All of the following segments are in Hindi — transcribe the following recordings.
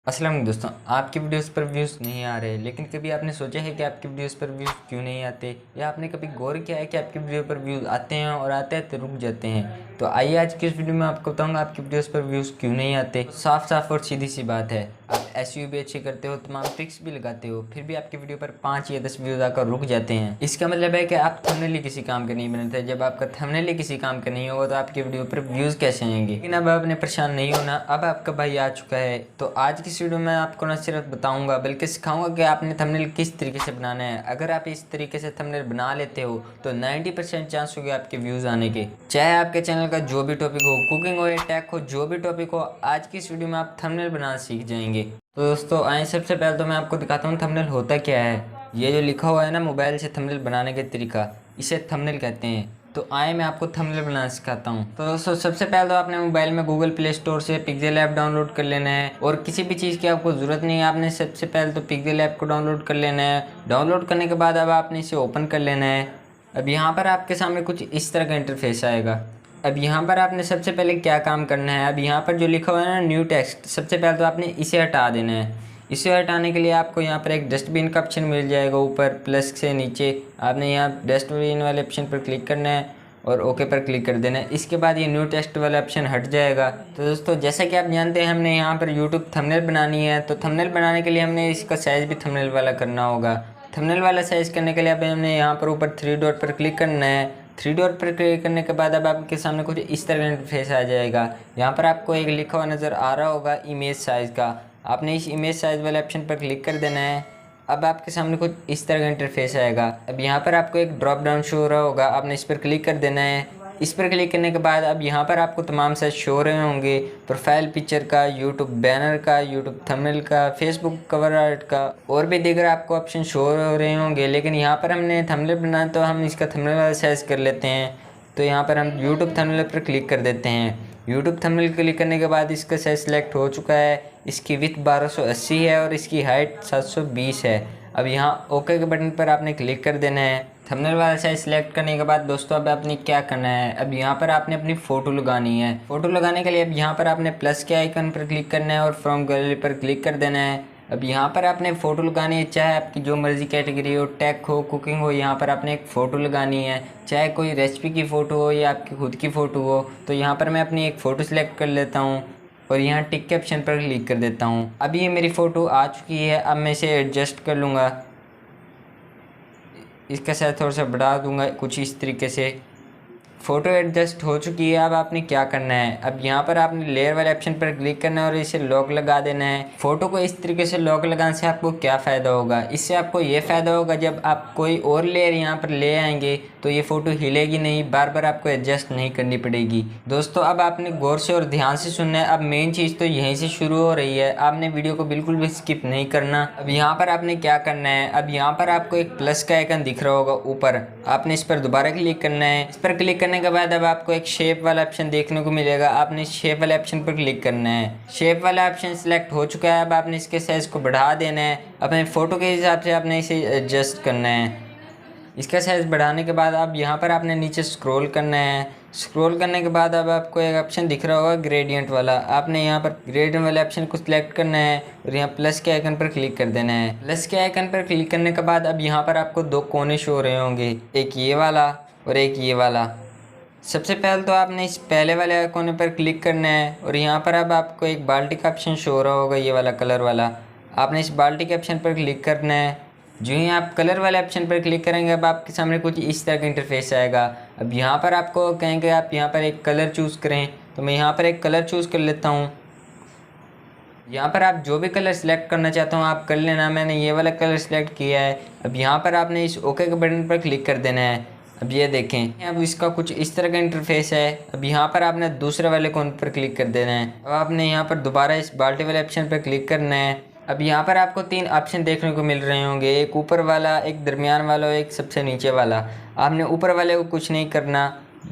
अस्सलाम वालेकुम दोस्तों, आपकी वीडियोस पर व्यूज़ नहीं आ रहे, लेकिन कभी आपने सोचा है कि आपकी वीडियोस पर व्यूज़ क्यों नहीं आते, या आपने कभी गौर किया है कि आपकी वीडियो पर व्यूज़ आते हैं और आते हैं तो रुक जाते हैं। तो आइए आज की इस वीडियो में आपको बताऊंगा आपकी वीडियोस पर व्यूज़ क्यों नहीं आते। साफ साफ और सीधी सी बात है, आप एसईओ भी अच्छे करते हो, तमाम ट्रिक्स भी लगाते हो, फिर भी आपकी वीडियो पर 5 या 10 व्यूज़ आकर रुक जाते हैं। इसका मतलब है कि आप थंबनेल ही किसी काम के नहीं बनाते। जब आपका थंबनेल ही किसी काम का नहीं होगा तो आपकी वीडियो पर व्यूज़ कैसे आएंगे। लेकिन अब आपने परेशान नहीं होना, अब आपका भाई आ चुका है। तो आज की इस वीडियो में आपको न सिर्फ बताऊंगा बल्कि सिखाऊंगा कि आपने थंबनेल किस तरीके से बनाना है। अगर आप इस तरीके से थंबनेल बना लेते हो तो 90% चांस होगा आपके व्यूज़ आने के। चाहे आपके चैनल का जो भी टॉपिक हो, कुकिंग हो या टेक हो, जो भी टॉपिक हो, आज की इस वीडियो में आप थंबनेल बनाना सीख जाएंगे। तो दोस्तों आए सबसे पहले तो मैं आपको दिखाता हूँ थंबनेल होता क्या है। ये जो लिखा हुआ है ना मोबाइल से थंबनेल बनाने का तरीका, इसे थंबनेल कहते हैं। तो आए मैं आपको थंबनेल बनाना सिखाता हूँ। तो दोस्तों सबसे पहले तो आपने मोबाइल में गूगल प्ले स्टोर से पिक्सेल ऐप डाउनलोड कर लेना है, और किसी भी चीज़ की आपको ज़रूरत नहीं है। आपने सबसे पहले तो पिक्सेल ऐप को डाउनलोड कर लेना है। डाउनलोड करने के बाद अब आपने इसे ओपन कर लेना है। अब यहाँ पर आपके सामने कुछ इस तरह का इंटरफेस आएगा। अब यहाँ पर आपने सबसे पहले क्या काम करना है, अब यहाँ पर जो लिखा हुआ है ना न्यू टेक्स्ट, सबसे पहले तो आपने इसे हटा देना है। इसे हटाने के लिए आपको यहाँ पर एक डस्टबिन का ऑप्शन मिल जाएगा, ऊपर प्लस से नीचे आपने यहाँ डस्टबिन वाले ऑप्शन पर क्लिक करना है और ओके पर क्लिक कर देना है। इसके बाद ये न्यू टेक्स्ट वाला ऑप्शन हट जाएगा। तो दोस्तों जैसा कि आप जानते हैं हमने यहाँ पर यूट्यूब थंबनेल बनानी है, तो थंबनेल बनाने के लिए हमने इसका साइज़ भी थंबनेल वाला करना होगा। थंबनेल वाला साइज़ करने के लिए अब हमने यहाँ पर ऊपर 3 डॉट पर क्लिक करना है। 3 डॉट पर क्लिक करने के बाद अब आपके सामने कुछ इस तरह का इंटरफेस आ जाएगा। यहाँ पर आपको एक लिखा हुआ नज़र आ रहा होगा इमेज साइज़ का, आपने इस इमेज साइज़ वाले ऑप्शन पर क्लिक कर देना है। अब आपके सामने कुछ इस तरह का इंटरफेस आएगा। अब यहाँ पर आपको एक ड्रॉप डाउन शो हो रहा होगा, आपने इस पर क्लिक कर देना है। इस पर क्लिक करने के बाद अब यहाँ पर आपको तमाम साइज शो हो रहे होंगे, प्रोफाइल पिक्चर का, यूट्यूब बैनर का, यूट्यूब थंबनेल का, फेसबुक कवर आर्ट का, और भी दीगर आपको ऑप्शन शो हो रहे होंगे। लेकिन यहाँ पर हमने थंबनेल बनाना तो हम इसका थंबनेल वाला साइज़ कर लेते हैं। तो यहाँ पर हम यूट्यूब थंबनेल पर क्लिक कर देते हैं। यूट्यूब थंबनेल क्लिक करने के बाद इसका साइज सेलेक्ट हो चुका है। इसकी विड्थ 1280 है और इसकी हाइट 720 है। अब यहाँ ओके के बटन पर आपने क्लिक कर देना है। थंबनेल वाला साइज सेलेक्ट करने के बाद दोस्तों अब आपने क्या करना है, अब यहाँ पर आपने अपनी फ़ोटो लगानी है। फ़ोटो लगाने के लिए अब यहाँ पर आपने प्लस के आइकन पर क्लिक करना है और फ्रॉम गैलरी पर क्लिक कर देना है। अब यहाँ पर आपने फ़ोटो लगानी है, चाहे आपकी जो मर्ज़ी कैटेगरी हो, टेक हो, कुकिंग हो, यहाँ पर आपने एक फ़ोटो लगानी है। चाहे कोई रेसिपी की फ़ोटो हो या आपकी खुद की फ़ोटो हो। तो यहाँ पर मैं अपनी एक फ़ोटो सेलेक्ट कर लेता हूँ और यहाँ टिक के ऑप्शन पर क्लिक कर देता हूँ। अब ये मेरी फ़ोटो आ चुकी है। अब मैं इसे एडजस्ट कर लूँगा, इसका साइज थोड़ा सा बढ़ा दूँगा कुछ इस तरीके से। फ़ोटो एडजस्ट हो चुकी है। अब आपने क्या करना है, अब यहाँ पर आपने लेयर वाले ऑप्शन पर क्लिक करना है और इसे लॉक लगा देना है। फ़ोटो को इस तरीके से लॉक लगाने से आपको क्या फ़ायदा होगा, इससे आपको ये फ़ायदा होगा जब आप कोई और लेयर यहाँ पर ले आएंगे तो ये फ़ोटो हिलेगी नहीं, बार बार आपको एडजस्ट नहीं करनी पड़ेगी। दोस्तों अब आपने गौर से और ध्यान से सुनना है। अब मेन चीज़ तो यहीं से शुरू हो रही है, आपने वीडियो को बिल्कुल भी स्किप नहीं करना। अब यहाँ पर आपने क्या करना है, अब यहाँ पर आपको एक प्लस का आइकन दिख रहा होगा ऊपर, आपने इस पर दोबारा क्लिक करना है। इस पर क्लिक करने के बाद अब आपको एक शेप वाला ऑप्शन देखने को मिलेगा, आपने शेप वाले ऑप्शन पर क्लिक करना है। शेप वाला ऑप्शन सिलेक्ट हो चुका है। अब आपने इसके साइज को बढ़ा देना है, अपने फ़ोटो के हिसाब से आपने इसे एडजस्ट करना है। इसका साइज़ बढ़ाने के बाद अब यहाँ पर आपने नीचे स्क्रॉल करना है। स्क्रॉल करने के बाद अब आपको एक ऑप्शन दिख रहा होगा ग्रेडियंट वाला, आपने यहाँ पर ग्रेडियंट वाले ऑप्शन को सिलेक्ट करना है और यहाँ प्लस के आइकन पर क्लिक कर देना है। प्लस के आइकन पर क्लिक करने के बाद अब यहाँ पर आपको 2 कोने शो हो रहे होंगे, एक ये वाला और एक ये वाला। सबसे पहले तो आपने इस पहले वाले कोने पर क्लिक करना है और यहाँ पर अब आपको एक बाल्टी का ऑप्शन शो हो रहा होगा, ये वाला कलर वाला, आपने इस बाल्टी के ऑप्शन पर क्लिक करना है। जो ही आप कलर वाले ऑप्शन पर क्लिक करेंगे अब आपके सामने कुछ इस तरह का इंटरफेस आएगा। अब यहाँ पर आपको कहेंगे आप यहाँ पर एक कलर चूज़ करें, तो मैं यहाँ पर एक कलर चूज़ कर लेता हूँ। यहाँ पर आप जो भी कलर सेलेक्ट करना चाहता हूँ आप कर लेना, मैंने ये वाला कलर सेलेक्ट किया है। अब यहाँ पर आपने इस ओके के बटन पर क्लिक कर देना है। अब ये देखें, अब इसका कुछ इस तरह का इंटरफेस है। अब यहाँ पर आपने दूसरे वाले कोन पर क्लिक कर देना है। अब आपने यहाँ पर दोबारा इस बाल्टी वाले ऑप्शन पर क्लिक करना है। अब यहाँ पर आपको 3 ऑप्शन देखने को मिल रहे होंगे, एक ऊपर वाला, एक दरमियान वाला और एक सबसे नीचे वाला। आपने ऊपर वाले को कुछ नहीं करना,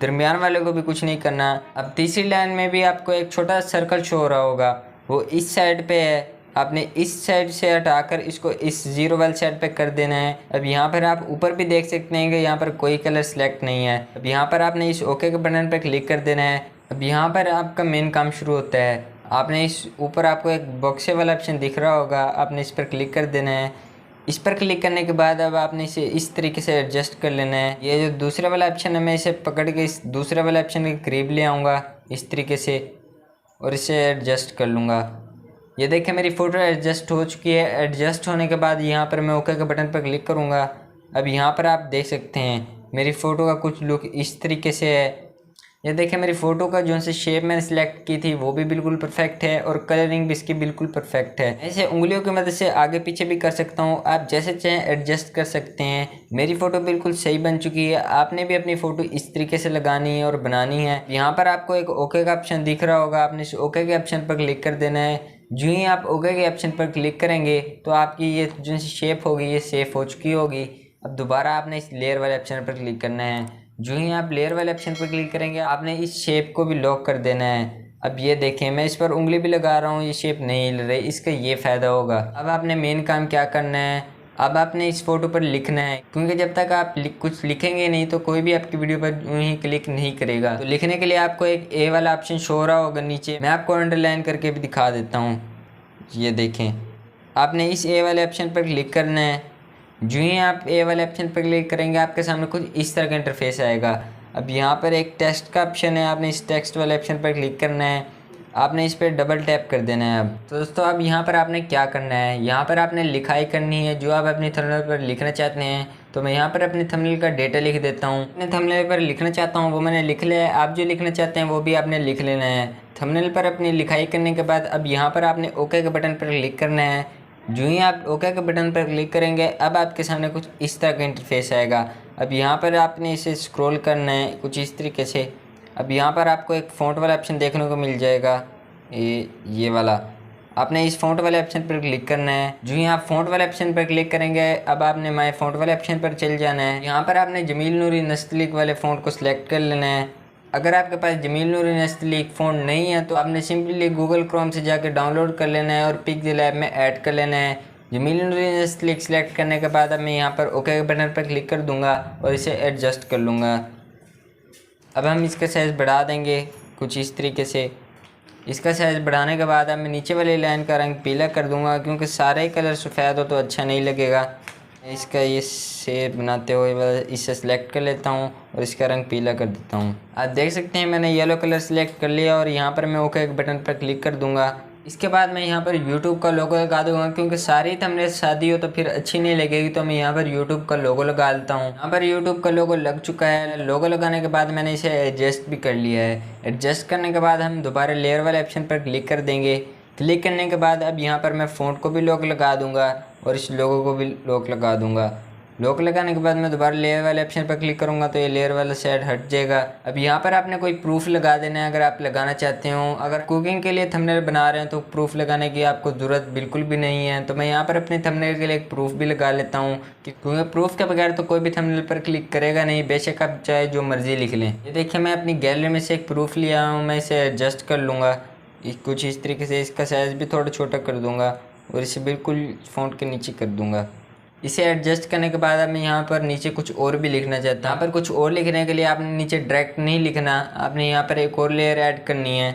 दरमियान वाले को भी कुछ नहीं करना। अब तीसरी लाइन में भी आपको एक छोटा सर्कल शो हो रहा होगा, वो इस साइड पे है, आपने इस साइड से हटाकर इसको इस जीरो वाली साइड पे कर देना है। अब यहाँ पर आप ऊपर भी देख सकते हैं कि यहाँ पर कोई कलर सेलेक्ट नहीं है। अब यहाँ पर आपने इस ओके के बटन पर क्लिक कर देना है। अब यहाँ पर आपका मेन काम शुरू होता है, आपने इस ऊपर आपको एक बॉक्से वाला ऑप्शन दिख रहा होगा, आपने इस पर क्लिक कर देना है। इस पर क्लिक करने के बाद अब आपने इसे इस तरीके से एडजस्ट कर लेना है। ये जो दूसरा वाला ऑप्शन है मैं इसे पकड़ के इस दूसरे वाले ऑप्शन के करीब ले आऊँगा इस तरीके से और इसे एडजस्ट कर लूँगा। ये देखिए मेरी फ़ोटो एडजस्ट हो चुकी है। एडजस्ट होने के बाद यहाँ पर मैं ओके के बटन पर क्लिक करूँगा। अब यहाँ पर आप देख सकते हैं मेरी फ़ोटो का कुछ लुक इस तरीके से है। ये देखिए मेरी फ़ोटो का जो से शेप मैंने सिलेक्ट की थी वो भी बिल्कुल परफेक्ट है और कलरिंग भी इसकी बिल्कुल परफेक्ट है। ऐसे उंगलियों की मदद से आगे पीछे भी कर सकता हूँ, आप जैसे चाहें एडजस्ट कर सकते हैं। मेरी फ़ोटो बिल्कुल सही बन चुकी है। आपने भी अपनी फ़ोटो इस तरीके से लगानी है और बनानी है। यहाँ पर आपको एक ओके का ऑप्शन दिख रहा होगा, आपने इस ओके के ऑप्शन पर क्लिक कर देना है। जो ही आप ओके के ऑप्शन पर क्लिक करेंगे तो आपकी ये जो शेप होगी ये सेफ हो चुकी होगी। अब दोबारा आपने इस लेयर वाले ऑप्शन पर क्लिक करना है। जो ही आप लेयर वाले ऑप्शन पर क्लिक करेंगे आपने इस शेप को भी लॉक कर देना है। अब ये देखें मैं इस पर उंगली भी लगा रहा हूँ, ये शेप नहीं हिल रही, इसका ये फ़ायदा होगा। अब आपने मेन काम क्या करना है, अब आपने इस फ़ोटो पर लिखना है, क्योंकि जब तक आप कुछ लिखेंगे नहीं तो कोई भी आपकी वीडियो पर यूँ ही क्लिक नहीं करेगा। तो लिखने के लिए आपको एक ए वाला ऑप्शन शो हो रहा होगा नीचे, मैं आपको अंडरलाइन करके भी दिखा देता हूँ। ये देखें आपने इस ए वाले ऑप्शन पर क्लिक करना है। जो ही आप ए वाले ऑप्शन पर क्लिक करेंगे आपके सामने कुछ इस तरह का इंटरफेस आएगा। अब यहाँ पर एक टेक्स्ट का ऑप्शन है, आपने इस टेक्स्ट वाले ऑप्शन पर क्लिक करना है। आपने इस पर डबल टैप कर देना है। अब तो दोस्तों अब यहाँ पर आपने क्या करना है, यहाँ पर आपने लिखाई करनी है जो आप अपनी थंबनेल पर लिखना चाहते हैं। तो मैं यहाँ पर अपनी थंबनेल का डेटा लिख देता हूँ। अपने थंबनेल पर लिखना चाहता हूँ वो मैंने लिख लिया है। आप जो लिखना चाहते हैं वो भी आपने लिख लेना है। थंबनेल पर अपनी लिखाई करने के बाद अब यहाँ पर आपने ओके के बटन पर क्लिक करना है। जो ही आप ओके के बटन पर क्लिक करेंगे अब आपके सामने कुछ इस तरह का इंटरफेस आएगा। अब यहाँ पर आपने इसे स्क्रॉल करना है कुछ इस तरीके से। अब यहाँ पर आपको एक फ़ॉन्ट वाला ऑप्शन देखने को मिल जाएगा, ये वाला। आपने इस फ़ॉन्ट वाले ऑप्शन पर क्लिक करना है। जो ही आप फ़ॉन्ट वाले ऑप्शन पर क्लिक करेंगे अब आपने माय फ़ॉन्ट वाले ऑप्शन पर चल जाना है। यहाँ पर आपने जमील नूरी नस्तलीक वाले फ़ॉन्ट को सिलेक्ट कर लेना है। अगर आपके पास जमील नूरी नस्तलीक फ़ॉन्ट नहीं है तो आपने सिंपली गूगल क्रोम से जाकर डाउनलोड कर लेना है और पिक्सेल ऐप में ऐड कर लेना है। जमील नूरी नस्तलीक सेलेक्ट करने के बाद अब मैं यहाँ पर ओके के बटन पर क्लिक कर दूँगा और इसे एडजस्ट कर लूँगा। अब हम इसका साइज़ बढ़ा देंगे कुछ इस तरीके से। इसका साइज़ बढ़ाने के बाद अब मैं नीचे वाली लाइन का रंग पीला कर दूँगा, क्योंकि सारे कलर सफ़ेद हो तो अच्छा नहीं लगेगा। इसका ये शेप बनाते हुए इसे सेलेक्ट कर लेता हूँ और इसका रंग पीला कर देता हूँ। आप देख सकते हैं मैंने येलो कलर सेलेक्ट कर लिया और यहाँ पर मैं ओके के बटन पर क्लिक कर दूँगा। इसके बाद मैं यहाँ पर YouTube का लोगो लगा दूँगा, क्योंकि सारी थंबनेल शादी हो तो फिर अच्छी नहीं लगेगी, तो मैं यहाँ पर YouTube का लोगो लगा लेता हूँ। यहाँ पर YouTube का लोगो लग चुका है। लोगो लगाने के बाद मैंने इसे एडजस्ट भी कर लिया है। एडजस्ट करने के बाद हम दोबारा लेयर वाले ऑप्शन पर क्लिक कर देंगे। क्लिक करने के बाद अब यहाँ पर मैं फ़ॉन्ट को भी लॉक लगा दूँगा और इस लोगो को भी लॉक लगा दूँगा। लॉक लगाने के बाद मैं दोबारा लेयर वाले ऑप्शन पर क्लिक करूँगा तो ये लेयर वाला साइड हट जाएगा। अब यहाँ पर आपने कोई प्रूफ लगा देना है अगर आप लगाना चाहते हो। अगर कुकिंग के लिए थंबनेल बना रहे हैं तो प्रूफ लगाने की आपको ज़रूरत बिल्कुल भी नहीं है। तो मैं यहाँ पर अपने थंबनेल के लिए एक प्रूफ भी लगा लेता हूँ, क्योंकि प्रूफ के बगैर तो कोई भी थंबनेल पर क्लिक करेगा नहीं, बेशक आप चाहे जो मर्जी लिख लें। ये देखिए मैं अपनी गैलरी में से एक प्रूफ लिया हूँ, मैं इसे एडजस्ट कर लूँगा कुछ इस तरीके से। इसका साइज़ भी थोड़ा छोटा कर दूँगा और इसे बिल्कुल फ़ॉन्ट के नीचे कर दूँगा। इसे एडजस्ट करने के बाद अब मैं यहाँ पर नीचे कुछ और भी लिखना चाहता हूँ। यहाँ पर कुछ और लिखने के लिए आपने नीचे डायरेक्ट नहीं लिखना, आपने यहाँ पर एक और लेयर ऐड करनी है।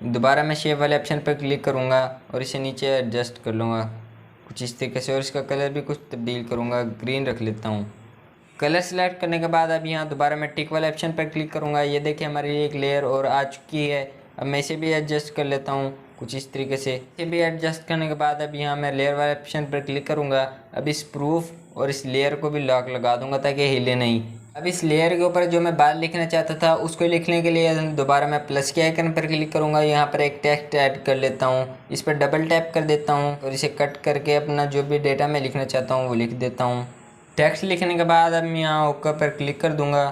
दोबारा मैं शेप वाले ऑप्शन पर क्लिक करूँगा और इसे नीचे एडजस्ट कर लूँगा कुछ इस तरीके से और इसका कलर भी कुछ तब्दील करूँगा, ग्रीन रख लेता हूँ। कलर सेलेक्ट करने के बाद अब यहाँ दोबारा मैं टिक वाले ऑप्शन पर क्लिक करूँगा। ये देखिए हमारी एक लेयर और आ चुकी है। अब मैं इसे भी एडजस्ट कर लेता हूँ कुछ इस तरीके से। इसे भी एडजस्ट करने के बाद अब यहाँ मैं लेयर वाले ऑप्शन पर क्लिक करूँगा। अब इस प्रूफ और इस लेयर को भी लॉक लगा दूँगा ताकि हिले नहीं। अब इस लेयर के ऊपर जो मैं बात लिखना चाहता था उसको लिखने के लिए दोबारा मैं प्लस के आइकन पर क्लिक करूँगा। यहाँ पर एक टेक्स्ट ऐड कर लेता हूँ, इस पर डबल टैप कर देता हूँ और इसे कट करके अपना जो भी डेटा मैं लिखना चाहता हूँ वो लिख देता हूँ। टेक्स्ट लिखने के बाद अब मैं यहाँ ओके पर क्लिक कर दूँगा।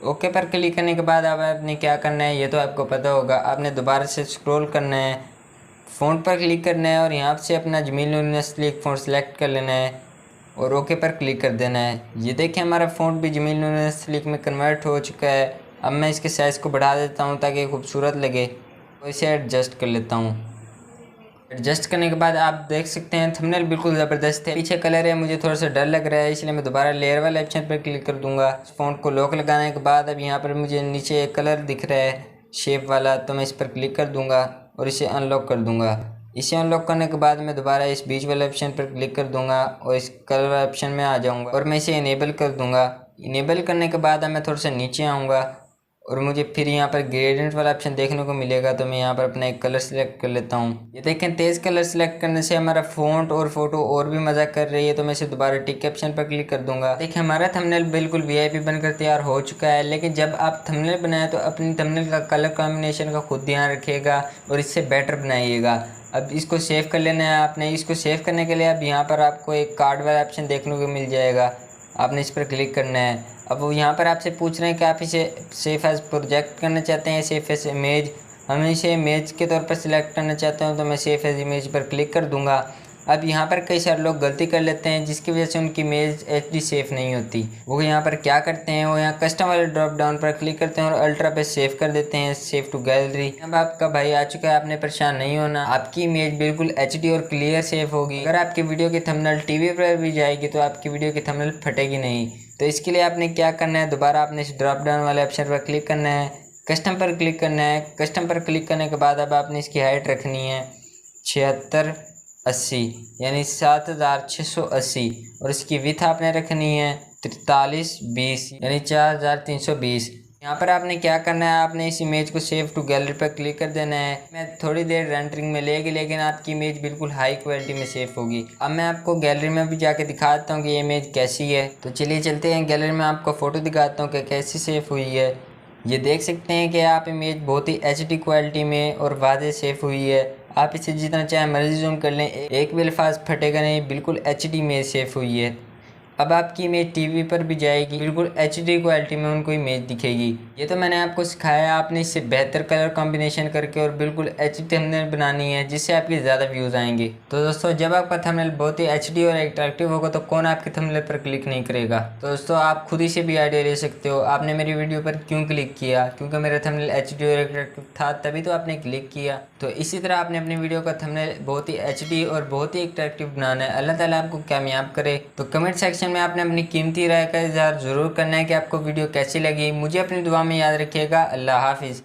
ओके पर क्लिक करने के बाद अब आपने क्या करना है ये तो आपको पता होगा। आपने दोबारा से स्क्रॉल करना है, फ़ॉन्ट पर क्लिक करना है और यहाँ से अपना जमील नूरी नस्तलीक फ़ॉन्ट सेलेक्ट कर लेना है और ओके पर क्लिक कर देना है। ये देखिए हमारा फ़ॉन्ट भी जमील नूरी नस्तलीक में कन्वर्ट हो चुका है। अब मैं इसके साइज़ को बढ़ा देता हूँ ताकि खूबसूरत लगे और इसे एडजस्ट कर लेता हूँ। एडजस्ट करने के बाद आप देख सकते हैं थंबनेल बिल्कुल ज़बरदस्त है। पीछे कलर है, मुझे थोड़ा सा डर लग रहा है, इसलिए मैं दोबारा लेयर वाले ऑप्शन पर क्लिक कर दूंगा। फ़ॉन्ट को लॉक लगाने के बाद अब यहाँ पर मुझे नीचे एक कलर दिख रहा है शेप वाला, तो मैं इस पर क्लिक कर दूंगा और इसे अनलॉक कर दूंगा। इसे अनलॉक करने के बाद मैं दोबारा इस बीच वाले ऑप्शन पर क्लिक कर दूंगा और इस कलर ऑप्शन में आ जाऊंगा और मैं इसे इनेबल कर दूंगा। इनेबल करने के बाद मैं थोड़ा सा नीचे आऊँगा और मुझे फिर यहाँ पर ग्रेडियंट वाला ऑप्शन देखने को मिलेगा, तो मैं यहाँ पर अपना एक कलर सेलेक्ट कर लेता हूँ। ये देखें, तेज़ कलर सेलेक्ट करने से हमारा फ़ॉन्ट और फोटो और भी मज़ा कर रही है, तो मैं इसे दोबारा टिक के ऑप्शन पर क्लिक कर दूंगा। देखिए, हमारा थंबनेल बिल्कुल वीआईपी बनकर तैयार हो चुका है। लेकिन जब आप थंबनेल बनाएं तो अपनी थंबनेल का कलर कॉम्बिनेशन का खुद ध्यान रखिएगा और इससे बेटर बनाइएगा। अब इसको सेव कर लेना है आपने। इसको सेव करने के लिए अब यहाँ पर आपको एक कार्ड वाला ऑप्शन देखने को मिल जाएगा, आपने इस पर क्लिक करना है। अब वो यहाँ पर आपसे पूछ रहे हैं कि आप इसे सेफ एज प्रोजेक्ट करना चाहते हैं, सेफ एज इमेज। हम इसे इमेज के तौर पर सिलेक्ट करना चाहते हैं, तो मैं सेफ एज इमेज पर क्लिक कर दूंगा। अब यहाँ पर कई सारे लोग गलती कर लेते हैं जिसकी वजह से उनकी इमेज एचडी सेफ नहीं होती। वो यहाँ पर क्या करते हैं, वो यहाँ कस्टम वाले ड्रॉप डाउन पर क्लिक करते हैं और अल्ट्रा पे सेव कर देते हैं, सेव टू गैलरी। अब आपका भाई आ चुका है, आपने परेशान नहीं होना, आपकी इमेज बिल्कुल एचडी और क्लियर सेव होगी। अगर आपकी वीडियो की थंबनेल टीवी पर भी जाएगी तो आपकी वीडियो की थंबनेल फटेगी नहीं। तो इसके लिए आपने क्या करना है, दोबारा आपने इस ड्रॉप डाउन वाले ऑप्शन पर क्लिक करना है, कस्टम पर क्लिक करना है। कस्टम पर क्लिक करने के बाद अब आपने इसकी हाइट रखनी है 7680 यानी 7680 और इसकी विथ आपने रखनी है 4320 यानी 4320। यहाँ पर आपने क्या करना है, आपने इस इमेज को सेव टू गैलरी पर क्लिक कर देना है। मैं थोड़ी देर रेंडरिंग में लेगी, लेकिन आपकी इमेज बिल्कुल हाई क्वालिटी में सेव होगी। अब मैं आपको गैलरी में भी जाके दिखाता हूँ कि ये इमेज कैसी है। तो चलिए चलते हैं गैलरी में, आपको फ़ोटो दिखाता हूँ कि कैसी सेव हुई है। ये देख सकते हैं कि आप इमेज बहुत ही एचडी क्वालिटी में और वाज़े सेव हुई है। आप इसे जितना चाहे मर्जी जूम कर लें, एक भी अल्फाज फटेगा नहीं, बिल्कुल एचडी में सेव हुई है। अब आपकी इमेज टीवी पर भी जाएगी, बिल्कुल एचडी क्वालिटी में उनको इमेज दिखेगी। ये तो मैंने आपको सिखाया, आपने इससे बेहतर कलर कॉम्बिनेशन करके और बिल्कुल एचडी थंबनेल बनानी है जिससे आपके ज़्यादा व्यूज़ आएंगे। तो दोस्तों, जब आपका थंबनेल बहुत ही एचडी और अट्रैक्टिव होगा तो कौन आपके थंबनेल पर क्लिक नहीं करेगा। तो दोस्तों, आप खुद ही से भी आइडिया ले सकते हो। आपने मेरी वीडियो पर क्यों क्लिक किया, क्योंकि मेरा थंबनेल एचडी और अट्रैक्टिव था, तभी तो आपने क्लिक किया। तो इसी तरह आपने अपनी वीडियो का थंबनेल बहुत ही एचडी और बहुत ही अट्रैक्टिव बनाना है। अल्लाह ताला आपको कामयाब करे। तो कमेंट सेक्शन में आपने अपनी कीमती राय का इज़हार ज़रूर करना है कि आपको वीडियो कैसी लगी। मुझे अपनी दुआ में याद रखिएगा। अल्लाह हाफिज़।